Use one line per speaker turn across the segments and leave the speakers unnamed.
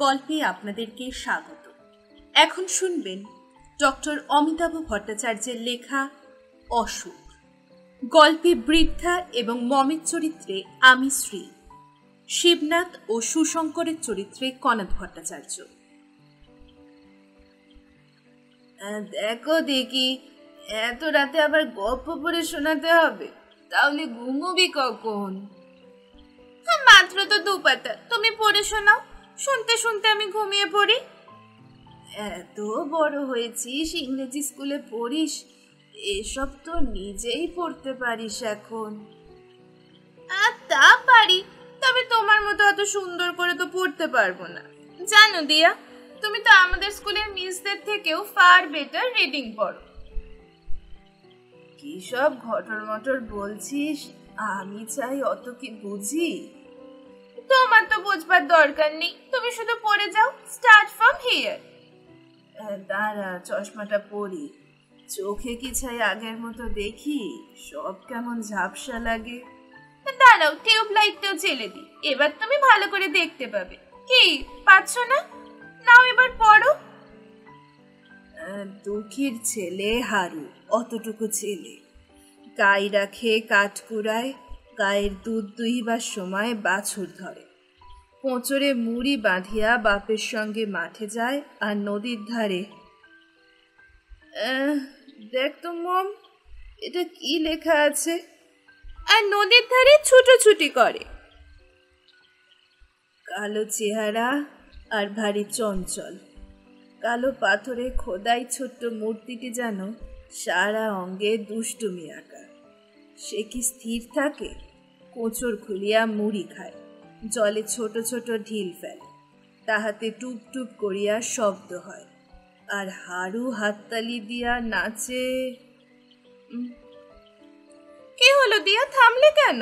গল্পে আপনাদেরকে স্বাগত। এখন শুনবেন ডক্টর অমিতাভ ভট্টাচার্যের লেখা অসুখ। গল্পে বৃদ্ধা এবং মমের চরিত্রে আমি শ্রী, শিবনাথ ও সুশঙ্করের চরিত্রে কনাথ ভট্টাচার্য। দেখো দেখি, এত রাতে আবার গল্প পড়ে শোনাতে হবে? তাহলে ঘুমোবি কখন? মাত্র তো 2 পাতা, তুমি পড়ে শোনাও। শুনতে শুনতে আমি ঘুমিয়ে পড়ি। এত বড় হয়েছিস, ইংরেজি স্কুলে পড়িস, এসব তো নিজেই পড়তে পারিস এখন। তা পারি, তবে তোমার মতো অত সুন্দর করে তো পড়তে পারবো না। জানো দিয়া, তুমি তো আমাদের স্কুলের মিসদের থেকেও ফার বেটার রিডিং পড়ো। কি সব ঘটর মটর বলছিস? আমি চাই অত কি বুঝি? তোমার তো বোঝবার দরকার নেই, তুমি শুধু পড়ে যাও। Start from here. দাঁড়া, চশমাটা পরি। চোখে কি ছাই আগের মতো দেখি? সব কেমন ঝাপসা লাগে। দাঁড়াও, টিউব লাইটটাও জ্বেলে দিই, এবার তুমি ভালো করে দেখতে পাবে। কি পাচ্ছ না? নাও এবার পড়ো। দুঃখীর ছেলে হারু, অতটুকু ছেলে, গাই রাখে কাঠকুড়ায়, গায়ের দুধ দুইবার সময় বাছুর ধরে, কোঁচরে মুড়ি বাঁধিয়া বাপের সঙ্গে মাঠে যায় আর নদীর ধারে। দেখ তো মম, এটা কি লেখা আছে? আর নদীর ধারে ছুটোছুটি করে। কালো চেহারা আর ভারী চঞ্চল, কালো পাথরে খোদাই ছোট্ট মূর্তিটি যেন সারা অঙ্গে দুষ্টুমি আঁকা। সে কি স্থির থাকে? কোঁচড় খুলিয়া মুড়ি খায়, জলে ছোট ছোট ঢিল ফেলে, তাহাতে টুপ টুপ করিয়া শব্দ হয়, আর হারু হাততালি দিয়া নাচে। কি হলো দিয়া, থামলে কেন?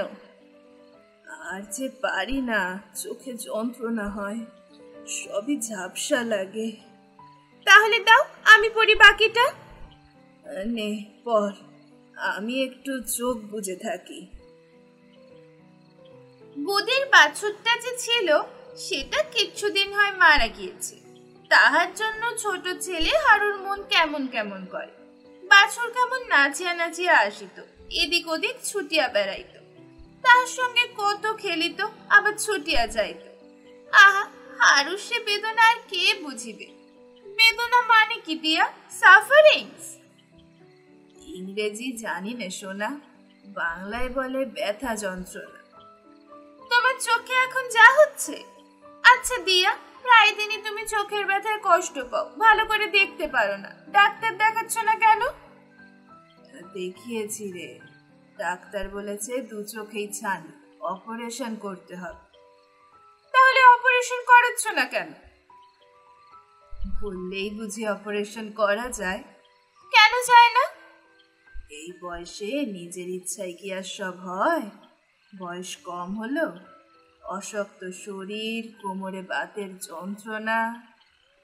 আর যে পারি না, চোখে যন্ত্রণা হয়, সবই ঝাপসা লাগে। তাহলে দাও, আমি পড়ি বাকিটা। নে পড়, আমি একটু চোখ বুজে থাকি। বুদের বাছুরটা যে ছিল, সেটা কিছুদিন হয় মারা গিয়েছে। তাহার জন্য ছোট ছেলে হারুর মন কেমন কেমন করে। বাছুর কেমন নাচিয়া নাচিয়া আসিত, এদিক ওদিক ছুটিয়া বেড়াইত, তার সঙ্গে কত খেলিত, আবার ছুটিয়া যাইত। আহা, হারুর সে বেদনা আর কে বুঝিবে? বেদনা মানে কি দিয়া? সাফারিংস। ইংরেজি জানি না সোনা, বাংলায় বলে ব্যথা যন্ত্রণা। তোমার চোখে এখন যা হচ্ছে? আচ্ছা দিয়া, প্রায় দিনই তুমি চোখের ব্যথায় কষ্ট পাও, ভালো করে দেখতে পারো না, ডাক্তার দেখাচ্ছ না কেন? দেখিয়েছি রে, ডাক্তার বলেছে 2 চোখেই ছানি, অপারেশন করতে হবে। তাহলে অপারেশন করাচ্ছ না কেন? বললেই বুঝি অপারেশন করা যায়? কেন যায় না? এই বয়সে নিজের ইচ্ছায় কি আর সব হয়? বয়স কম হলো, অশক্ত শরীর, কোমরে বাতের যন্ত্রণা।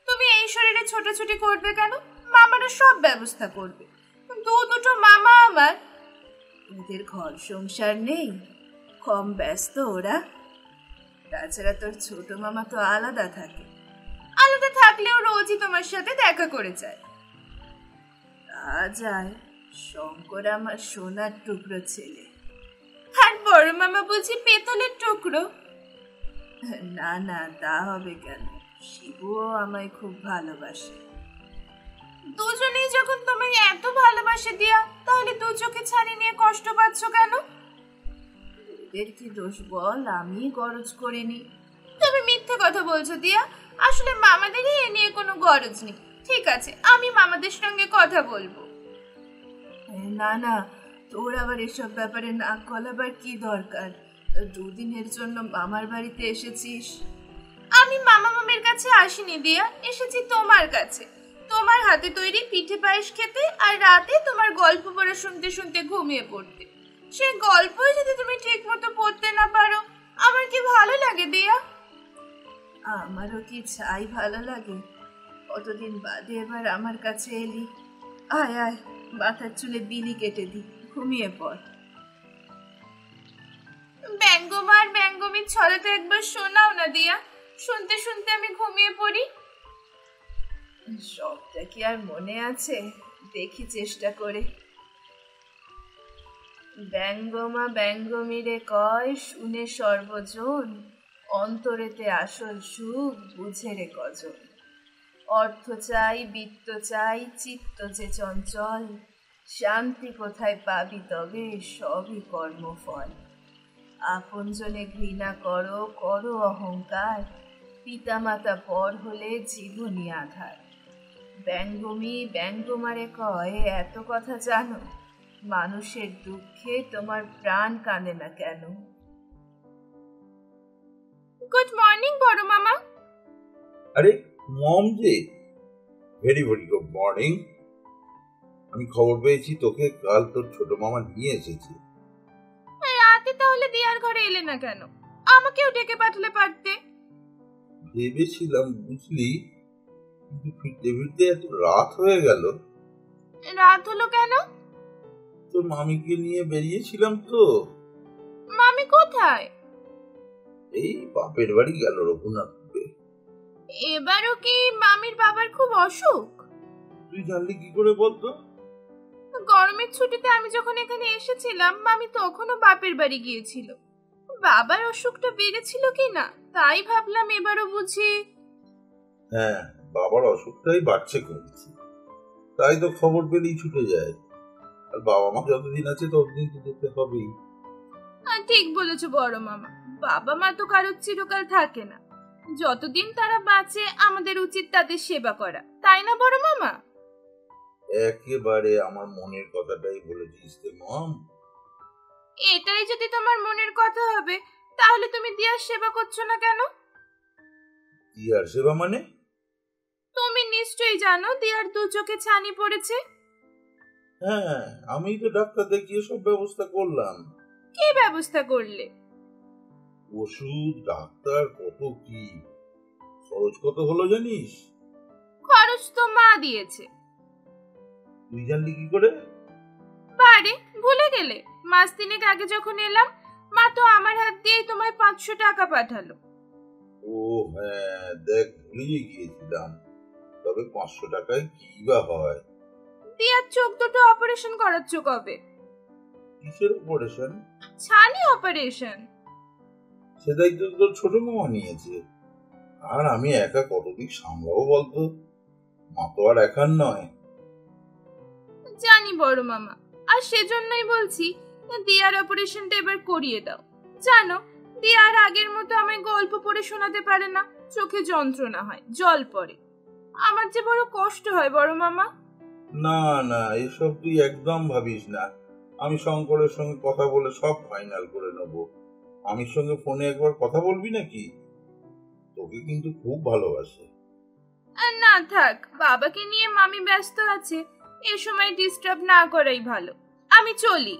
তুমি এই শরীরে ছোটাছুটি করবে কেন? মামারা সব ব্যবস্থা করবে। দুটো মামা আমার। ওদের ঘর সংসার নেই? কম ব্যস্ত ওরা? তাছাড়া তোর ছোট মামা তো আলাদা থাকে। আলাদা থাকলেও রোজই তোমার সাথে দেখা করে যায়। তা যায়, শঙ্কর আমার সোনার টুকরো ছেলে। আর বড় মামা বুঝি পেতলের টুকরো? না না, তা হবে কেন, শিবুও আমায় খুব ভালোবাসে। দুজনেই যখন তোমায় এত ভালোবাসে দিয়া, তাহলে 2 চোখে ছানি নিয়ে কষ্ট পাচ্ছ কেন? ওদের কি দোষ বল, আমি গরজ করিনি। তুমি মিথ্যে কথা বলছো দিয়া, আসলে মামাদেরই এ নিয়ে কোনো গরজ নেই। ঠিক আছে, আমি মামাদের সঙ্গে কথা বলবো। না না, তোর আবার এসব ব্যাপারে নাক গলাবার কি দরকার? 2 দিনের জন্য মামার বাড়িতে এসেছিস। আমি মামা মামির কাছে আসিনি দিয়া, এসেছি তোমার কাছে, তোমার হাতে তৈরি পিঠে পায়েস খেতে, আর রাতে তোমার গল্প পড়া শুনতে শুনতে ঘুমিয়ে পড়তে। সে গল্পই যদি তুমি ঠিক মতো পড়তে না পারো, আমার কি ভালো লাগে দিয়া? আমারও কি ছাই ভালো লাগে? কতদিন বাদে এবার আমার কাছে এলি। আয় আয়, মাথার চুলে বিলি কেটে দি, ঘুমিয়ে পড়। ব্যঙ্গমার ব্যঙ্গমীর ছড়াটা একবার শোনাও না দিয়া, শুনতে শুনতে আমি ঘুমিয়ে পড়ি। সবটা কি আর মনে আছে? দেখি চেষ্টা করে। ব্যঙ্গমা ব্যঙ্গমিরে কয় শুনে সর্বজন, অন্তরেতে আসল সুখ বুঝে রে কজন। অর্থ চাই, বিত্ত চাই, চিত্ত যে চঞ্চল, শান্তি কোথায় পাবি তবে সবই কর্মফল। আপনজনে ঘৃণা করো, করো অহংকার, পিতামাতা পর হলে জীবনী আধার। ব্যঙ্গমি ব্যঙ্গমারে কয় এত কথা জানো, মানুষের দুঃখে তোমার প্রাণ কাঁদে না কেন? গুড মর্নিং বড় মামা।
আরে মম যে, ভেরি ভেরি গুড মর্নিং। আমি খবর পেয়েছি তোকে কাল তোর ছোট মামা নিয়ে এসেছে।
রাতে তাহলে দিয়ার ঘরে এলে না কেন? আমাকেও ডেকে পাঠালে পারতে।
ভেবেছিলাম বুঝলি, কিন্তু ফিরতে ফিরতে এত রাত হয়ে গেল।
রাত হলো কেন?
তোর মামিকে নিয়ে বেরিয়েছিলাম তো।
মামি কোথায়?
এই বাপের বাড়ি গেল রঘুনাথপুরে।
এবারও কি মামির বাবার খুব অসুখ?
তুই জানলি কি করে বলতো?
গরমের ছুটিতে আমি যখন এখানে এসেছিলাম মামি তখনও বাপের বাড়ি গিয়েছিল। বাবার অসুখটা বেড়েছিল কিনা তাই ভাবলাম এবারও বুঝি।
হ্যাঁ, বাবার অসুখটাই বাড়ছে কমছে, তাই তো খবর পেলেই ছুটে যায়। আর বাবা মা যতদিন আছে ততদিন তো যেতে হবেই।
ঠিক বলেছো বড় মামা, বাবা মা তো কারোর চিরকাল থাকে না। যতদিন তারা বাঁচে আমাদের উচিত তাদের সেবা করা, তাই না বড় মামা?
একেবারে আমার মনের কথাটাই বলেছিস রে মম।
এটাই যদি তোমার মনের কথা হবে তাহলে তুমি দিয়ার সেবা করছো না কেন?
দিয়ার সেবা মানে?
তুমি নিশ্চয়ই জানো দিয়ার দু চোখে ছানি পড়েছে।
হ্যাঁ, আমি তো ডাক্তার দেখিয়ে সব ব্যবস্থা করলাম।
কি ব্যবস্থা করলে?
ওষুধ, ডাক্তার, কত কি খরচ কত হলো জানিস?
খরচ তো মা দিয়েছে।
তুই জানলি কি করে?
বারে ভুলে গেলে? মাস তিনেক আগে যখন এলাম মা তো আমার হাত দিয়ে তোমায় 500 টাকা পাঠালো।
ও হ্যাঁ, দেখ ভুলিয়ে গিয়েছিলাম। তবে 500 টাকায় কি বা হয়?
দিয়ার চোখ দুটো অপারেশন করাচ্ছ কবে?
কিসের অপারেশন?
ছানি অপারেশন।
সে দায়িত্ব তো তোর ছোট মামা নিয়েছে। আর আমি একা কতদিক সামলাবো বলতো? মা তো আর একার নয়।
জানি বড় মামা, আর সেজন্যই বলছি দিয়ার অপারেশনটা এবার করিয়ে দাও। জানো দিয়ার আগের মতো আমায় গল্প পড়ে শোনাতে পারে না, চোখে যন্ত্রণা হয়, জল পড়ে। আমার যে বড় কষ্ট হয় বড় মামা।
না না, এসব তুই একদম ভাবিস না। আমি শঙ্করের সঙ্গে কথা বলে সব ফাইনাল করে নেব। আমির সঙ্গে ফোনে একবার কথা বলবি নাকি? তোকে কিন্তু খুব ভালোবাসে।
আর না থাক, বাবাকে নিয়ে মামি ব্যস্ত আছে, এ সময় ডিস্টার্ব না করাই ভালো। আমি চলি।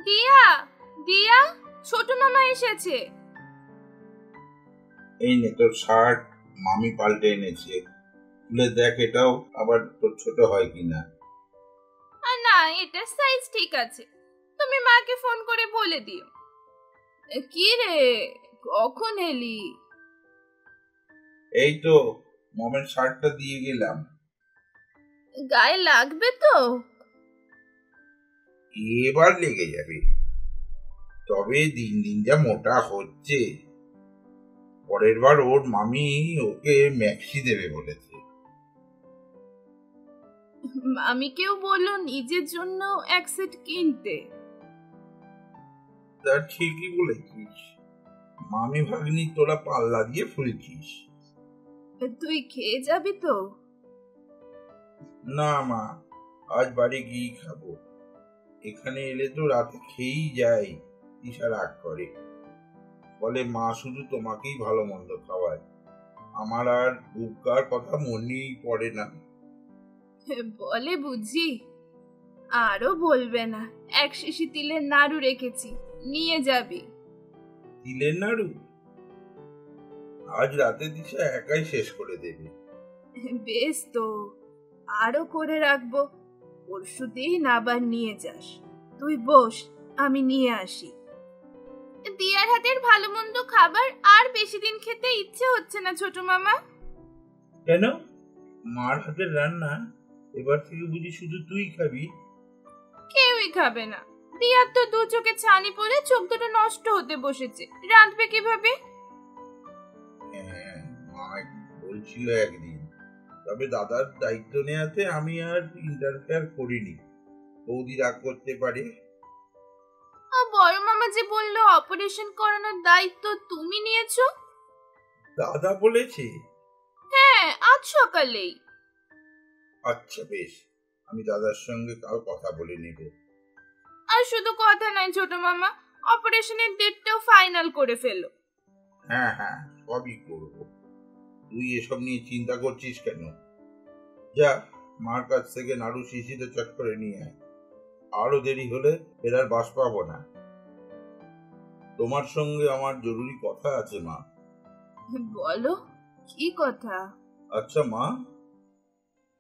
দিয়া, দিয়া, ছোট মামা এসেছে।
এই নে তোর শার্ট, মামি পাল্টে এনেছে। খুলে দেখ এটাও আবার তোর ছোট হয় কিনা।
আর না, এটা সাইজ ঠিক আছে। তুমি মাকে ফোন করে বলে দিও। কি রে, কখন এলি?
এই তো মমের শার্টটা দিয়ে গেলাম।
গায়ে লাগবে তো?
এবার লেগে যাবে। তবে দিন দিন যা মোটা হচ্ছে, পরের বার ওর মামি ওকে ম্যাক্সি দেবে বলেছে।
মামিকেও বললো নিজের জন্য এক সেট কিনতে।
তা ঠিকই বলেছিস, মামি ভাগ্নি তোরা পাল্লা দিয়ে ফুলছিস।
তুই খেয়ে যাবি তো?
না মা, আজ বাড়ি গিয়ে খাবো। এখানে এলে তো রাতে খেয়েই যাই। ঈশা রাগ করে, বলে মা শুধু তোমাকেই ভালো মন্দ খাওয়ায়, আমার আর বুবকার কথা মনেই পড়ে না।
বলে বুঝি? আরো বলবে না, এক শিশি তিলের নাড়ু রেখেছি, নিয়ে যাবি।
তিলের নাড়ু? আজ রাতে দিশা একাই শেষ করে দেবে।
বেশ তো, আরো করে রাখবো। পরশু দিন আবার নিয়ে যাস। তুই বস, আমি নিয়ে আসি। দিয়ার হাতের ভালো মন্দ খাবার আর বেশি দিন খেতে ইচ্ছে হচ্ছে না ছোট মামা।
কেন? মার হাতের রান্না এবার থেকে বুঝি শুধু তুই খাবি?
কেউই খাবে না। দিয়ার তো দু চোখে ছানি পড়ে চোখ দুটো নষ্ট হতে বসেছে, রাঁধবে কিভাবে?
হ্যাঁ, মা বলছিল একদিন, তবে দাদার দায়িত্ব নেওয়াতে আমি আর ইন্টারফেয়ার করিনি। বৌদি রাগ করতে পারে।
বড় মামা যে বললো অপারেশন করানোর দায়িত্ব তুমি নিয়েছো।
দাদা বলেছে?
হ্যাঁ, আজ সকালেই।
আচ্ছা বেশ, আমি দাদার সঙ্গে কাল কথা বলে নেব।
আর শুধু কথা নয় ছোট মামা, অপারেশনের ডেটটাও ফাইনাল করে ফেলো।
হ্যাঁ হ্যাঁ, সবই করব। তুই এসব নিয়ে চিন্তা করছিস কেন? যা, মার কাছ থেকে নাড়ু শিশিতে চট করে নিয়ে আয়। আরো দেরি হলে ফেরার বাস পাবো না। তোমার সঙ্গে আমার জরুরি কথা আছে মা।
বলো, কি কথা?
আচ্ছা মা,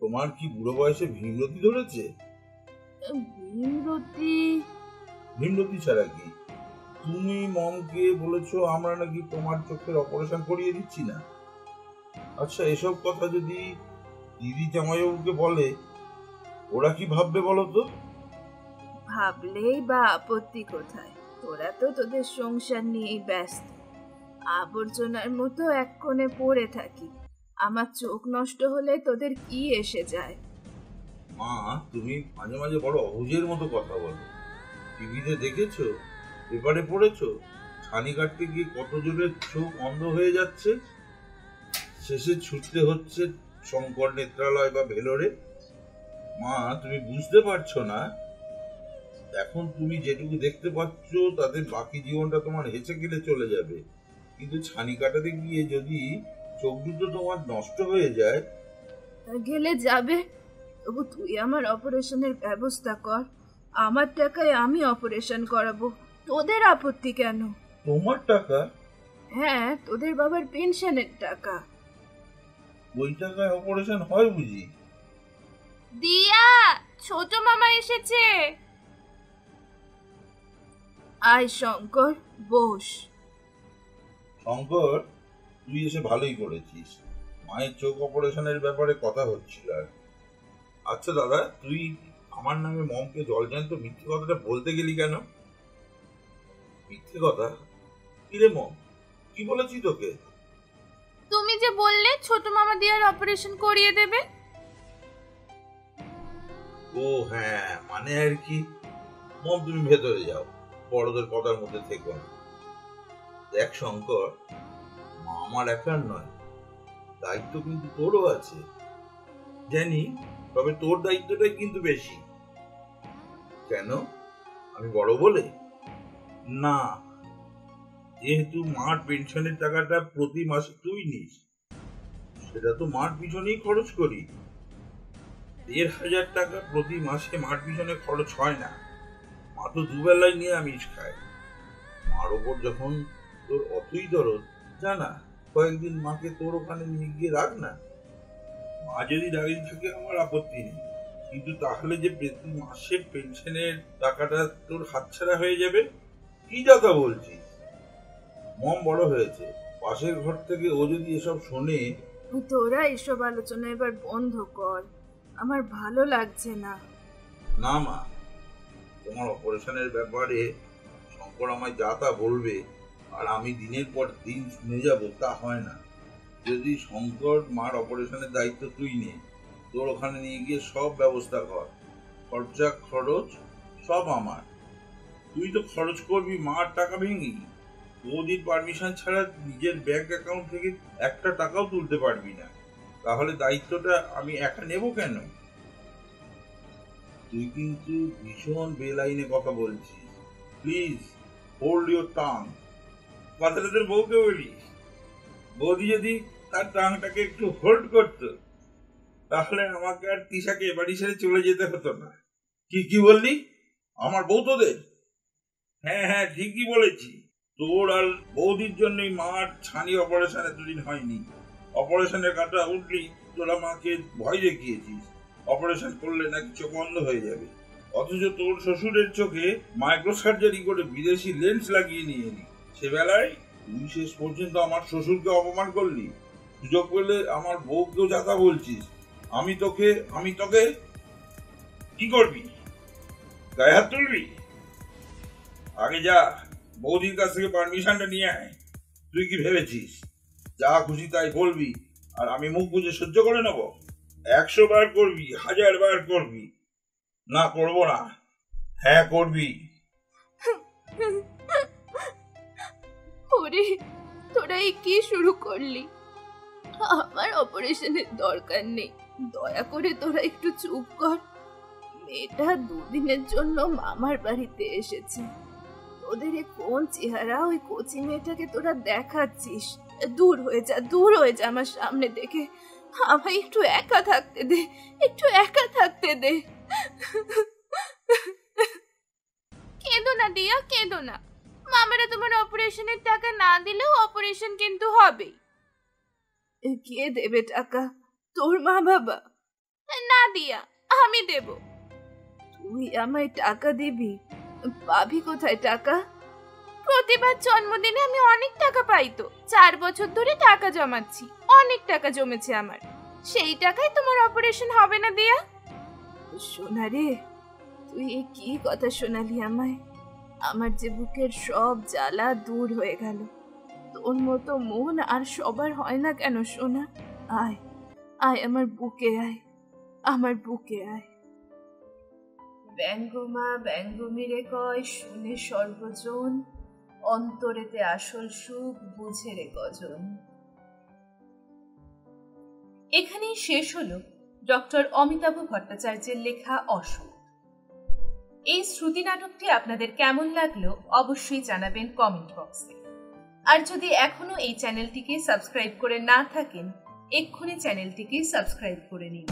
তোমার কি বুড়ো বয়সে ভীমরতি ধরেছে?
ভীমরতি?
ভীমরতি ছাড়া কি? তুমি মমকে বলেছো আমরা নাকি তোমার চোখের অপারেশন করিয়ে দিচ্ছি না। আচ্ছা, এসব কথা যদি দিদি জামাইবাবুকে বলে, ওরা কি ভাববে বলো তো?
ভাবলেই বা আপত্তি কোথায়? তোরা তো তোদের সংসার নিয়েই ব্যস্ত। আবর্জনার মতো এক কোণে পড়ে থাকি। আমার চোখ নষ্ট হলে তোদের কি এসে যায়?
মা, তুমি মাঝে মাঝে বড় অবুঝের মতো কথা বলো। টিভিতে দেখেছো, পেপারে পড়েছো, ছানি কাটতে গিয়ে কত জোরে চোখ অন্ধ হয়ে যাচ্ছে, শেষে ছুটতে হচ্ছে শঙ্কর নেত্রালয় বা ভেলোরে। মা, তুমি বুঝতে পারছো না? এখন তুমি যেটুকু দেখতে পাচ্ছ তাতে বাকি জীবনটা তোমার হেঁচে গেলে চলে যাবে, কিন্তু ছানি কাটাতে গিয়ে যদি চোখ দুটো তোমার নষ্ট হয়ে যায়।
গেলে যাবে, তবু তুই আমার অপারেশনের ব্যবস্থা কর। আমার টাকায় আমি অপারেশন করাবো, তোদের আপত্তি কেন?
তোমার টাকা?
হ্যাঁ, তোদের বাবার পেনশনের টাকা।
ওই টাকায় অপারেশন হয় বুঝি?
দিয়া, ছোট মামা এসেছে। আয় শঙ্কর, বস।
শঙ্কর, তুই এসে ভালোই করেছিস। মায়ের চোখ অপারেশনের ব্যাপারে কথা হচ্ছিল আর। আচ্ছা দাদা, তুই আমার নামে মমকে জলজ্যান্ত মিথ্যে কথাটা বলতে গেলি কেন? মিথ্যে কথা? কিরে মম, কি বলেছি তোকে?
তুমি যে বললে ছোট মামা দিয়ার অপারেশন করিয়ে দেবে।
ও হ্যাঁ, মানে আর কি। মম, তুমি ভেতরে যাও, বড়দের কথার মধ্যে থেকো না। দেখ শঙ্কর, মা আমার একার নয়, দায়িত্ব কিন্তু তোরও আছে। জানি, তবে তোর দায়িত্বটাই কিন্তু বেশি। কেন? আমি বড় বলে? না, যেহেতু মার পেনশনের টাকাটা প্রতি মাসে তুই নিস, সেটা তো মার পিছনেই খরচ করি। ১,৫০০ টাকা প্রতি মাসে মার পিছনে খরচ হয় না। মা তো দুবেলায় নিরামিষ খায়। মার ওপর যখন তোর অতই দরদ, জানা কয়েকদিন মাকে তোর ওখানে নিয়ে গিয়ে রাখ না। মা যদি দাঁড়িয়ে থাকে আমার আপত্তি নেই, কিন্তু তাহলে যে প্রতি মাসে পেনশনের টাকাটা তোর হাতছাড়া হয়ে যাবে, কি কথা বলছিস? মম বড় হয়েছে, পাশের ঘর থেকে ও যদি এসব শোনে।
তোরা এসব আলোচনা এবার বন্ধ কর, আমার ভালো লাগছে না।
না মা, তোমার অপারেশনের ব্যাপারে শঙ্কর আমায় যা তা বলবে আর আমি দিনের পর দিন শুনে যাব, তা হয় না। যদি শঙ্কর মার অপারেশনের দায়িত্ব তুই নে, তোর ওখানে নিয়ে গিয়ে সব ব্যবস্থা কর, খরচা খরচ সব আমার। তুই তো খরচ করবি মার টাকা ভেঙে। বৌদির পারমিশন ছাড়া নিজের ব্যাংক অ্যাকাউন্ট থেকে একটা টাকাও তুলতে পারবি না। তাহলে দায়িত্বটা আমি একা নেব কেন? তুই কিন্তু ভীষণ বেলাইনে কথা বলছিস। Please hold your tongue. কথাটা তোর বউকে বলিস। বৌদি যদি তার টাংটাকে একটু হোল্ড করতো, তাহলে আমাকে আর তিশাকে বাড়ি ছেড়ে চলে যেতে হতো না। কি কি বললি? আমার বউ তোদের? হ্যাঁ হ্যাঁ, ঠিকই বলেছি। তোর আর বৌদির জন্যই মার ছানি অপারেশন এতদিন হয়নি। অপারেশনের কাটা উঠলি তোরা মাকে ভয় দেখিয়েছিস, অপারেশন করলে নাকি চোখ বন্ধ হয়ে যাবে। অথচ তোর শ্বশুরের চোখে মাইক্রো সার্জারি করে বিদেশি লেন্স লাগিয়ে নিয়ে এলি। সেবেলায় তুই শেষ পর্যন্ত আমার শ্বশুরকে অপমান করলি, সুযোগ পেলে আমার বউকেও যাতা বলছিস। আমি তোকে কি করবি? গায়ে হাত তুলবি? আগে যা বৌদির কাছ থেকে পারমিশনটা নিয়ে আয়। তুই কি ভেবেছিস যা খুশি তাই বলবি আর আমি মুখ বুজে সহ্য করে নেব? 100 বার করবি, 1000 বার করবি। না করব না? হ্যাঁ করবি।
ওরে, তোরা এই কি শুরু করলি? আমার অপারেশনের দরকার নেই, দয়া করে তোরা একটু চুপ কর। মেয়েটা 2 দিনের জন্য মামার বাড়িতে এসেছে। তোদের কোন চেহারা ওই কচি মেয়েটাকে তোরা দেখাচ্ছিস? দূর হয়ে যা, দূর হয়ে যা আমার সামনে থেকে। আমায় একটু একা থাকতে দে, একটু একা থাকতে দে। কেঁদো না দিয়া, কেঁদো না। মামারা তোমার অপারেশনের টাকা না দিলেও অপারেশন কিন্তু হবেই। কে দেবে টাকা? তোর মা বাবা? না দিয়া, আমি দেব। তুই আমায় টাকা দিবি? পাবি কোথায় টাকা? প্রতিবার জন্মদিনে আমি অনেক টাকা পাই তো। 4 বছর ধরে টাকা জমাচ্ছি, অনেক টাকা জমেছে আমার। সেই টাকায় তোমার অপারেশন হবে না দিয়া? সোনা রে, তুই কি কথা শোনালি আমায়? আমার যে বুকের সব জ্বালা দূর হয়ে গেল। তোর মতো মন আর সবার হয় না কেন সোনা? আয় আয়, আমার বুকে আয়, আমার বুকে আয়। ব্যঙ্গমা ব্যঙ্গমিরে কয় শুনে সর্বজন, অন্তরেতে আসল সুখ বুঝে রে কজন। এখানেই শেষ হলো ডক্টর অমিতাভ ভট্টাচার্যের লেখা অসুখ। এই শ্রুতি নাটকটি আপনাদের কেমন লাগলো অবশ্যই জানাবেন কমেন্ট বক্সে। আর যদি এখনো এই চ্যানেলটিকে সাবস্ক্রাইব করে না থাকেন, এক্ষুনি চ্যানেলটিকে সাবস্ক্রাইব করে নিন।